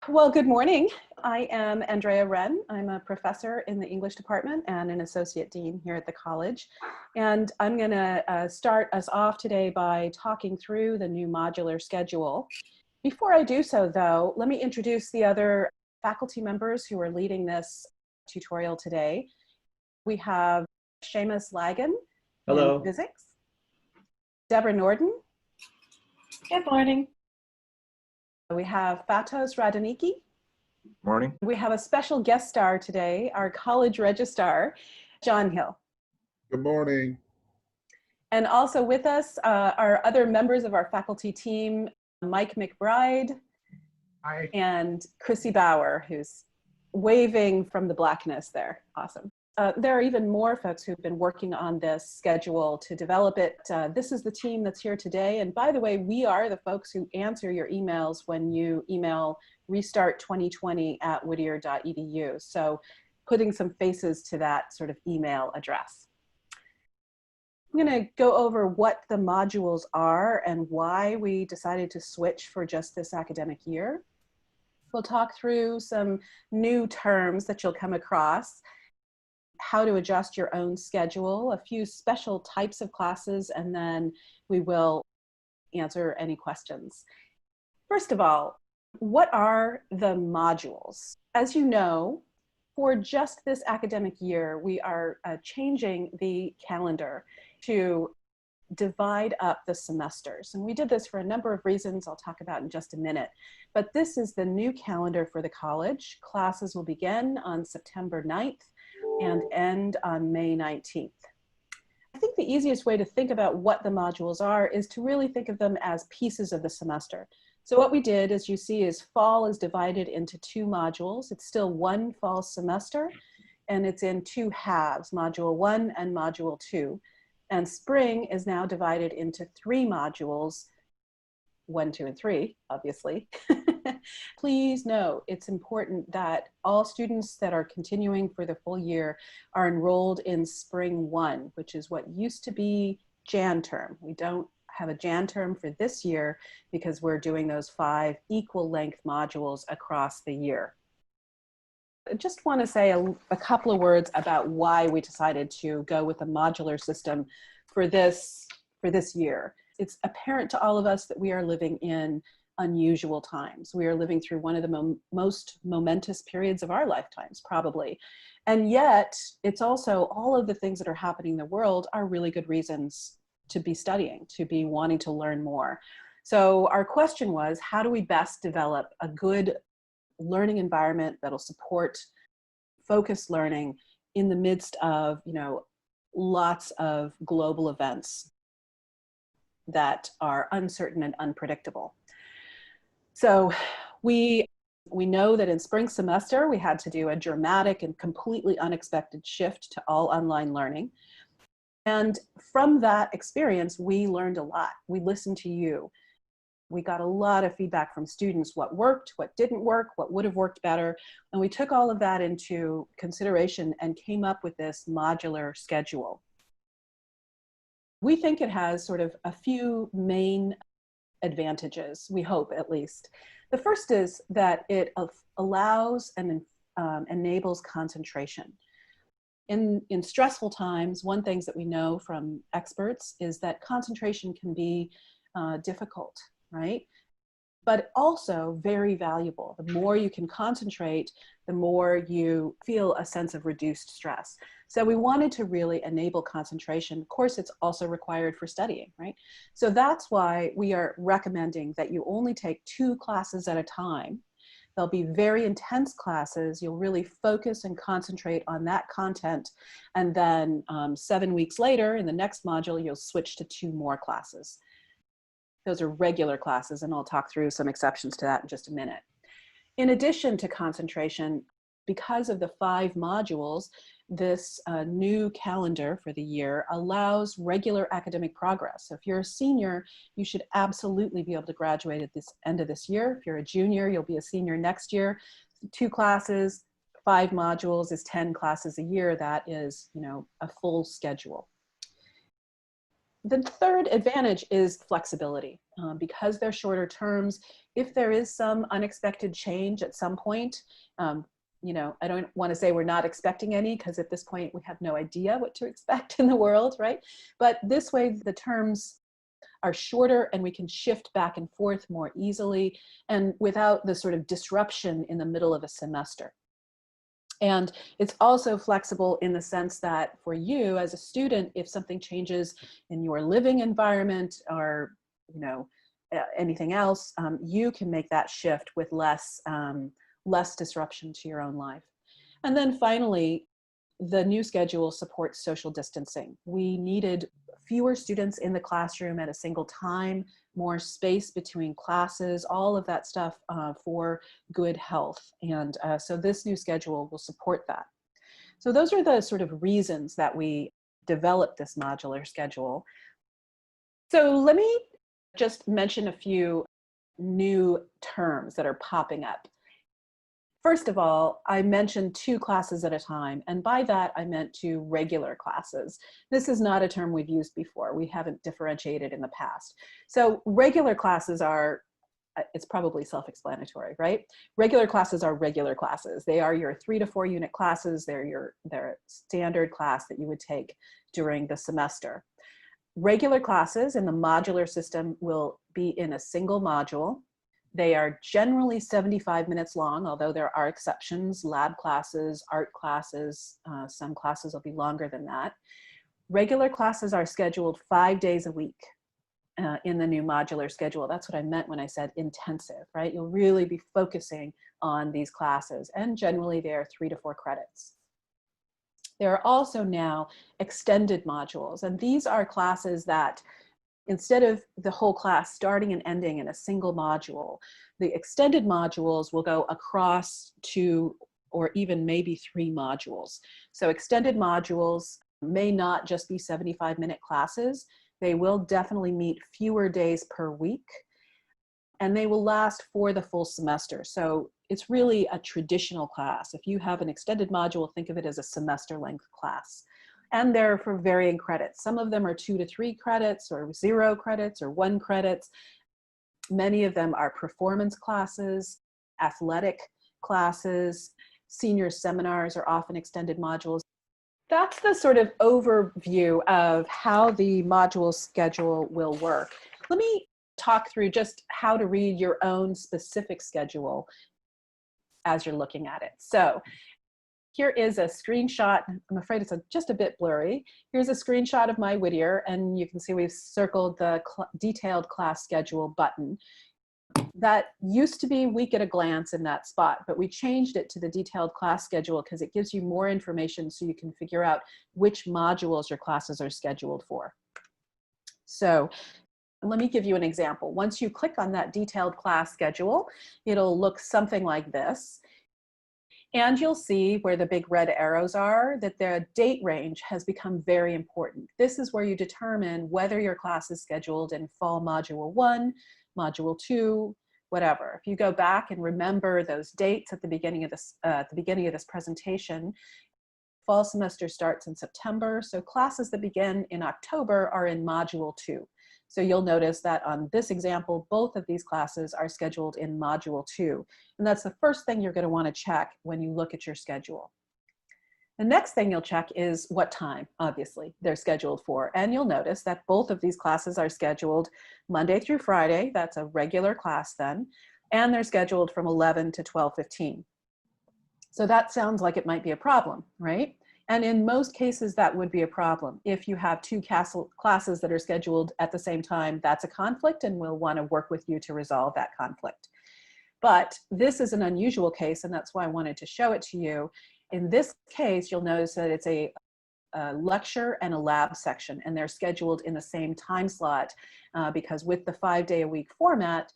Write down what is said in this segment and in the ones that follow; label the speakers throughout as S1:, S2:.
S1: Well, good morning. I am Andrea Wren. I'm a professor in the English department and an associate dean here at the college. And I'm going to start us off today by talking through the new modular schedule. Before I do so, though, let me introduce the other faculty members who are leading this tutorial today. We have Seamus Lagan in physics, Deborah Norden.
S2: Good morning.
S1: We have Fatos Radaniki.
S3: Morning.
S1: We have a special guest star today, our college registrar, John Hill.
S4: Good morning.
S1: And also with us are other members of our faculty team, Mike McBride.
S4: Hi.
S1: And Chrissy Bauer, who's waving from the blackness there. Awesome. There are even more folks who've been working on this schedule to develop it. This is the team that's here today. And by the way, we are the folks who answer your emails when you email restart2020@whittier.edu. So putting some faces to that sort of email address. I'm going to go over what the modules are and why we decided to switch for just this academic year. We'll talk through some new terms that you'll come across, how to adjust your own schedule, a few special types of classes, and then we will answer any questions. First of all, what are the modules? As you know, for just this academic year, we are changing the calendar to divide up the semesters. And we did this for a number of reasons I'll talk about in just a minute. But this is the new calendar for the college. Classes will begin on September 9th and end on May 19th. I think the easiest way to think about what the modules are is to really think of them as pieces of the semester. So what we did, as you see, is fall is divided into two modules. It's still one fall semester, and it's in two halves, Module 1 and Module 2. And spring is now divided into three modules, 1, 2, and 3, obviously. Please note, it's important that all students that are continuing for the full year are enrolled in Spring 1, which is what used to be Jan term. We don't have a Jan term for this year because we're doing those 5 equal length modules across the year. I just want to say a couple of words about why we decided to go with a modular system for this year. It's apparent to all of us that we are living in unusual times. We are living through one of the most momentous periods of our lifetimes, probably. And yet, it's also all of the things that are happening in the world are really good reasons to be studying, to be wanting to learn more. So our question was, how do we best develop a good learning environment that'll support focused learning in the midst of, lots of global events that are uncertain and unpredictable. So we know that in spring semester, we had to do a dramatic and completely unexpected shift to all online learning. And from that experience, we learned a lot. We listened to you. We got a lot of feedback from students, what worked, what didn't work, what would have worked better. And we took all of that into consideration and came up with this modular schedule. We think it has sort of a few main advantages, we hope at least. The first is that it allows and enables concentration. In stressful times, one thing that we know from experts is that concentration can be difficult, right? But also very valuable. The more you can concentrate, the more you feel a sense of reduced stress. So we wanted to really enable concentration. Of course, it's also required for studying, right? So that's why we are recommending that you only take 2 classes at a time. They'll be very intense classes. You'll really focus and concentrate on that content. And then 7 weeks later, in the next module, you'll switch to 2 more classes. Those are regular classes, and I'll talk through some exceptions to that in just a minute. In addition to concentration, because of the 5 modules, this new calendar for the year allows regular academic progress. So if you're a senior, you should absolutely be able to graduate at this end of this year. If you're a junior, you'll be a senior next year. 2 classes, 5 modules is 10 classes a year. That is, a full schedule. The third advantage is flexibility. because they're shorter terms, if there is some unexpected change at some point, you know, I don't want to say we're not expecting any, because at this point we have no idea what to expect in the world, right? But this way the terms are shorter and we can shift back and forth more easily and without the sort of disruption in the middle of a semester. And it's also flexible in the sense that for you as a student, if something changes in your living environment or, you know, anything else, you can make that shift with less disruption to your own life. And then finally, the new schedule supports social distancing. We needed fewer students in the classroom at a single time, more space between classes, all of that stuff for good health. And so this new schedule will support that. So those are the sort of reasons that we developed this modular schedule. So let me just mention a few new terms that are popping up. First of all, I mentioned 2 classes at a time, and by that I meant 2 regular classes. This is not a term we've used before. We haven't differentiated in the past. So regular classes are, it's probably self-explanatory, right? Regular classes are regular classes. They are your 3 to 4 unit classes. They're standard class that you would take during the semester. Regular classes in the modular system will be in a single module. They are generally 75 minutes long, although there are exceptions, lab classes, art classes, some classes will be longer than that. Regular classes are scheduled 5 days a week in the new modular schedule. That's what I meant when I said intensive, right? You'll really be focusing on these classes, and generally they are 3 to 4 credits. There are also now extended modules, and these are classes that instead of the whole class starting and ending in a single module, the extended modules will go across 2 or even maybe 3 modules. So extended modules may not just be 75-minute classes. They will definitely meet fewer days per week, and they will last for the full semester. So it's really a traditional class. If you have an extended module, think of it as a semester-length class. And they're for varying credits. Some of them are 2 to 3 credits or 0 credits or 1 credits. Many of them are performance classes, athletic classes, senior seminars are often extended modules. That's the sort of overview of how the module schedule will work. Let me talk through just how to read your own specific schedule as you're looking at it. So here is a screenshot. I'm afraid it's just a bit blurry. Here's a screenshot of my Whittier, and you can see we've circled the detailed class schedule button. That used to be week at a glance in that spot, but we changed it to the detailed class schedule because it gives you more information so you can figure out which modules your classes are scheduled for. So let me give you an example. Once you click on that detailed class schedule, it'll look something like this. And you'll see where the big red arrows are that the date range has become very important. This is where you determine whether your class is scheduled in fall module 1, module 2, whatever. If you go back and remember those dates at the beginning of this presentation, fall semester starts in September, so classes that begin in October are in module 2. So you'll notice that on this example, both of these classes are scheduled in module 2. And that's the first thing you're going to want to check when you look at your schedule. The next thing you'll check is what time, obviously, they're scheduled for. And you'll notice that both of these classes are scheduled Monday through Friday. That's a regular class then. And they're scheduled from 11 to 12:15. So that sounds like it might be a problem, right? And in most cases, that would be a problem. If you have 2 classes that are scheduled at the same time, that's a conflict, and we'll want to work with you to resolve that conflict. But this is an unusual case, and that's why I wanted to show it to you. In this case, you'll notice that it's a lecture and a lab section, and they're scheduled in the same time slot because with the 5-day-a-week format,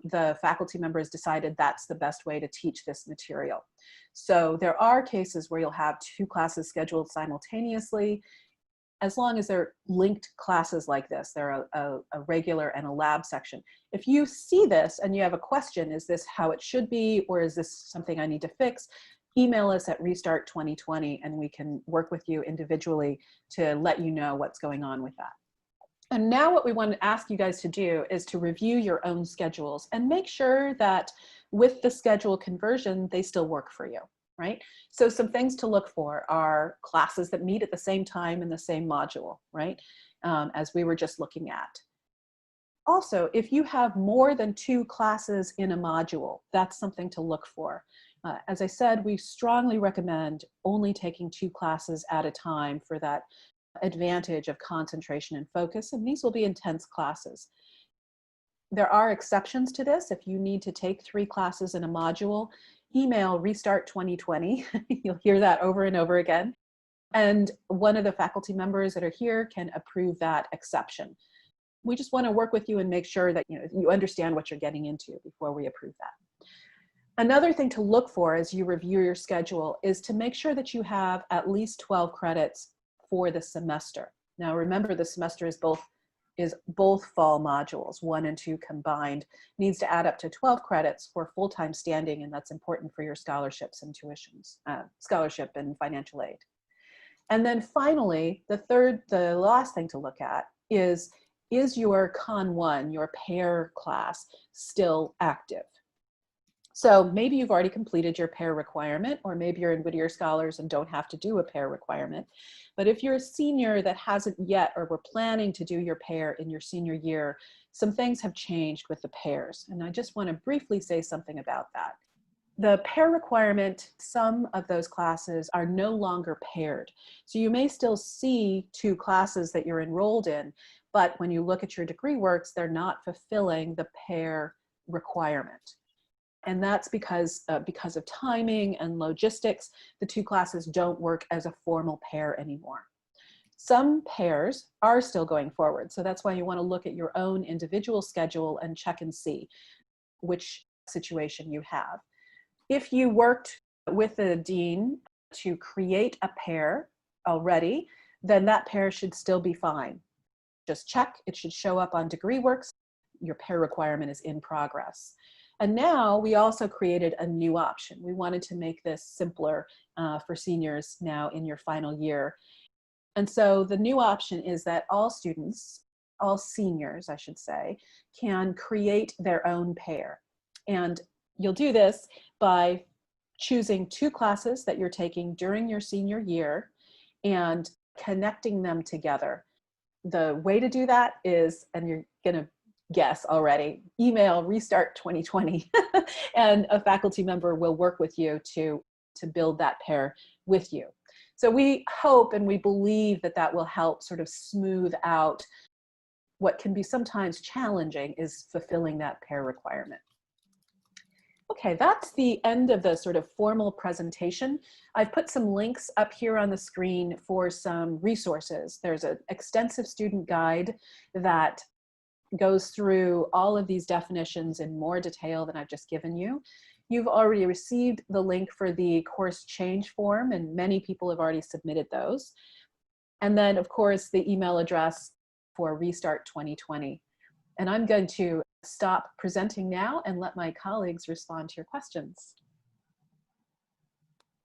S1: the faculty members decided that's the best way to teach this material. So there are cases where you'll have 2 classes scheduled simultaneously, as long as they're linked classes like this. They're a regular and a lab section. If you see this and you have a question, is this how it should be, or is this something I need to fix? Email us at Restart2020 and we can work with you individually to let you know what's going on with that. And now what we want to ask you guys to do is to review your own schedules and make sure that with the schedule conversion, they still work for you, right? So some things to look for are classes that meet at the same time in the same module, right? As we were just looking at. Also, if you have more than 2 classes in a module, that's something to look for. As I said, we strongly recommend only taking 2 classes at a time for that advantage of concentration and focus, and these will be intense classes. There are exceptions to this. If you need to take 3 classes in a module, email Restart 2020. You'll hear that over and over again. And one of the faculty members that are here can approve that exception. We just want to work with you and make sure that you understand what you're getting into before we approve that. Another thing to look for as you review your schedule is to make sure that you have at least 12 credits for the semester. Now remember, the semester is both fall modules, 1 and 2 combined. Needs to add up to 12 credits for full-time standing, and that's important for your scholarships and tuitions, scholarship and financial aid. And then finally, the last thing to look at is your Con 1, your pair class, still active? So maybe you've already completed your pair requirement, or maybe you're in Whittier Scholars and don't have to do a pair requirement. But if you're a senior that hasn't yet, or were planning to do your pair in your senior year, some things have changed with the pairs. And I just want to briefly say something about that. The pair requirement, some of those classes are no longer paired. So you may still see 2 classes that you're enrolled in, but when you look at your degree works, they're not fulfilling the pair requirement. And that's because of timing and logistics, the 2 classes don't work as a formal pair anymore. Some pairs are still going forward. So that's why you want to look at your own individual schedule and check and see which situation you have. If you worked with the dean to create a pair already, then that pair should still be fine. Just check, it should show up on DegreeWorks. Your pair requirement is in progress. And now we also created a new option. We wanted to make this simpler for seniors now in your final year. And so the new option is that all students, all seniors, I should say, can create their own pair. And you'll do this by choosing 2 classes that you're taking during your senior year and connecting them together. The way to do that is, and you're going to guess already, email Restart 2020 and a faculty member will work with you to build that pair with you. So we hope and we believe that that will help sort of smooth out what can be sometimes challenging is fulfilling that pair requirement. Okay, that's the end of the sort of formal presentation. I've put some links up here on the screen for some resources. There's an extensive student guide that goes through all of these definitions in more detail than I've just given you. You've already received the link for the course change form, and many people have already submitted those. And then, of course, the email address for Restart 2020. And I'm going to stop presenting now and let my colleagues respond to your questions.